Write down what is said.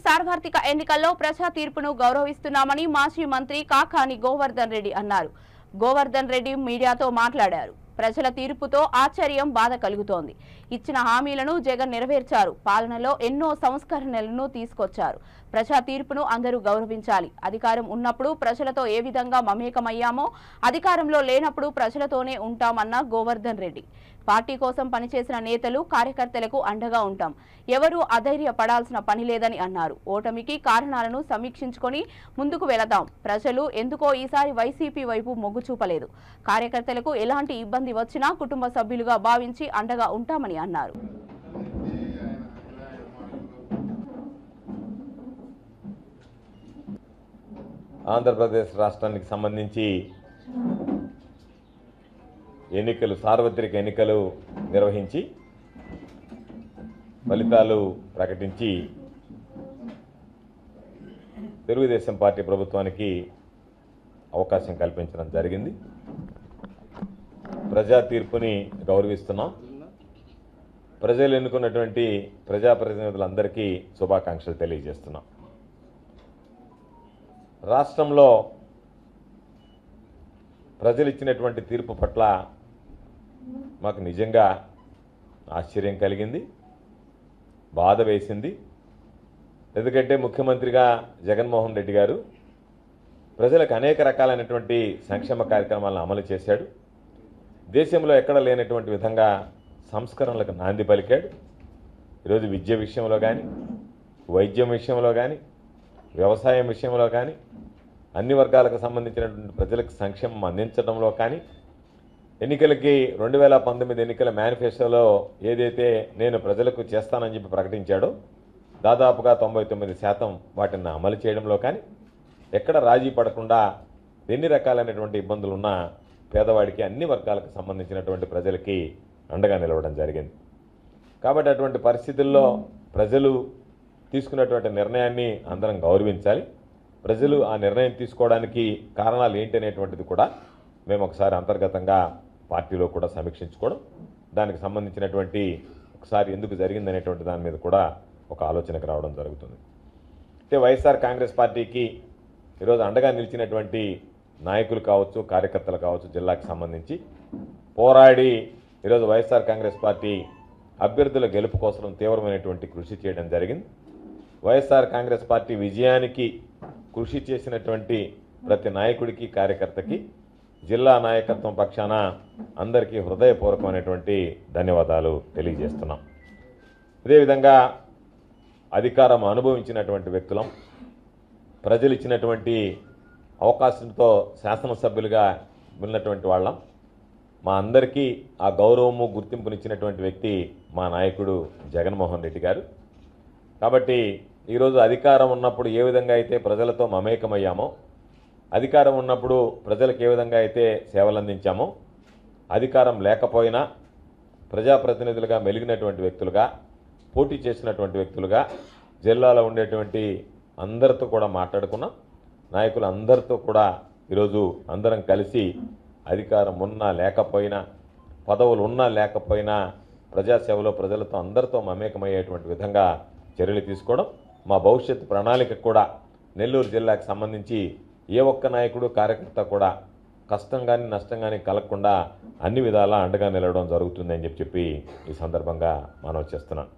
సార్వత్రిక ఎన్నికల్లో ప్రజా తీర్పును గౌరవిస్తున్నామని మాజీ మంత్రి కాకాని గోవర్ధన్ రెడ్డి అన్నారు. గోవర్ధన్ రెడ్డి మీడియాతో మాట్లాడారు. ప్రజల తీర్పుతో ఆశ్చర్యం, బాధ కలుగుతోంది. ఇచ్చిన హామీలను జగన్ నెరవేర్చారు. పాలనలో ఎన్నో సంస్కరణలను తీసుకొచ్చారు. ప్రజా తీర్పును అందరూ గౌరవించాలి. అధికారం ఉన్నప్పుడు ప్రజలతో ఏ విధంగా మమేకమయ్యామో అధికారంలో లేనప్పుడు ప్రజలతోనే ఉంటామన్న గోవర్ధన్ రెడ్డి. పార్టీ కోసం పనిచేసిన నేతలు, కార్యకర్తలకు అండగా ఉంటాం. ఎవరూ అధైర్యపడాల్సిన పని లేదని అన్నారు. ఓటమికి కారణాలను సమీక్షించుకొని ముందుకు వెళదాం. ప్రజలు ఎందుకో ఈసారి వైసీపీ వైపు మొగ్గు చూపలేదు. కార్యకర్తలకు ఎలాంటి ఇబ్బంది వచ్చినా కుటుంబ సభ్యులుగా భావించి అండగా ఉంటామని అన్నారు. ఆంధ్రప్రదేశ్ రాష్ట్రానికి సంబంధించి సార్వత్రిక ఎన్నికలు నిర్వహించి ఫలితాలు ప్రకటించి తెలుగుదేశం పార్టీ ప్రభుత్వానికి అవకాశం కల్పించడం జరిగింది. ప్రజా తీర్పుని గౌరవిస్తున్నాం. ప్రజలు ఎన్నుకున్నటువంటి ప్రజాప్రతినిధులందరికీ శుభాకాంక్షలు తెలియజేస్తున్నాం. రాష్ట్రంలో ప్రజలు ఇచ్చినటువంటి తీర్పు పట్ల మాకు నిజంగా ఆశ్చర్యం కలిగింది, బాధ వేసింది. ఎందుకంటే ముఖ్యమంత్రిగా జగన్మోహన్ రెడ్డి గారు ప్రజలకు అనేక రకాలైనటువంటి సంక్షేమ కార్యక్రమాలను అమలు చేశాడు. దేశంలో ఎక్కడ లేనటువంటి విధంగా సంస్కరణలకు నాంది పలికాడు. ఈరోజు విద్య విషయంలో కానీ, వైద్యం విషయంలో కానీ, వ్యవసాయం విషయంలో కానీ, అన్ని వర్గాలకు సంబంధించినటువంటి ప్రజలకు సంక్షేమం అందించడంలో కానీ, ఎన్నికలకి 2019 ఎన్నికల మేనిఫెస్టోలో ఏదైతే నేను ప్రజలకు చేస్తానని చెప్పి ప్రకటించాడో దాదాపుగా 99% వాటిని అమలు చేయడంలో కానీ, ఎక్కడ రాజీ పడకుండా ఎన్ని రకాలైనటువంటి ఇబ్బందులు ఉన్నా పేదవాడికి, అన్ని వర్గాలకు సంబంధించినటువంటి ప్రజలకి అండగా నిలవడం జరిగింది. కాబట్టి అటువంటి పరిస్థితుల్లో ప్రజలు తీసుకున్నటువంటి నిర్ణయాన్ని అందరం గౌరవించాలి. ప్రజలు ఆ నిర్ణయం తీసుకోవడానికి కారణాలు ఏంటి అనేటువంటిది కూడా మేము ఒకసారి అంతర్గతంగా పార్టీలో కూడా సమీక్షించుకోవడం, దానికి సంబంధించినటువంటి ఒకసారి ఎందుకు జరిగిందనేటువంటి దాని మీద కూడా ఒక ఆలోచనకు రావడం జరుగుతుంది. అయితే వైఎస్ఆర్ కాంగ్రెస్ పార్టీకి ఈరోజు అండగా నిలిచినటువంటి నాయకులు కావచ్చు, కార్యకర్తలు కావచ్చు, జిల్లాకు సంబంధించి పోరాడి ఈరోజు వైఎస్ఆర్ కాంగ్రెస్ పార్టీ అభ్యర్థుల గెలుపు కోసం తీవ్రమైనటువంటి కృషి చేయడం జరిగింది. వైఎస్ఆర్ కాంగ్రెస్ పార్టీ విజయానికి కృషి చేసినటువంటి ప్రతి నాయకుడికి, కార్యకర్తకి జిల్లా నాయకత్వం పక్షాన అందరికీ హృదయపూర్వకమైనటువంటి ధన్యవాదాలు తెలియజేస్తున్నాం. అదేవిధంగా అధికారం అనుభవించినటువంటి వ్యక్తులం, ప్రజలు ఇచ్చినటువంటి అవకాశంతో శాసనసభ్యులుగా ఉన్నటువంటి వాళ్ళం. మా అందరికీ ఆ గౌరవము, గుర్తింపునిచ్చినటువంటి వ్యక్తి మా నాయకుడు జగన్మోహన్ రెడ్డి గారు. కాబట్టి ఈరోజు అధికారం ఉన్నప్పుడు ఏ విధంగా అయితే ప్రజలతో మమేకమయ్యామో, అధికారం ఉన్నప్పుడు ప్రజలకు ఏ విధంగా అయితే సేవలు అందించామో, అధికారం లేకపోయినా ప్రజాప్రతినిధులుగా మెలిగినటువంటి వ్యక్తులుగా, పోటీ చేసినటువంటి వ్యక్తులుగా జిల్లాలో ఉండేటువంటి అందరితో కూడా మాట్లాడుకున్నాం. నాయకులు అందరితో కూడా ఈరోజు అందరం కలిసి అధికారం ఉన్నా లేకపోయినా, పదవులు ఉన్నా లేకపోయినా ప్రజాసేవలో ప్రజలతో అందరితో మమేకమయ్యేటువంటి విధంగా చర్యలు తీసుకోవడం, మా భవిష్యత్తు ప్రణాళిక కూడా నెల్లూరు జిల్లాకు సంబంధించి ఏ ఒక్క నాయకుడు, కార్యకర్త కూడా కష్టం కానీ నష్టం కానీ కలగకుండా అన్ని విధాలా అండగా నిలవడం జరుగుతుందని చెప్పి ఈ సందర్భంగా మనవి చేస్తున్నాను.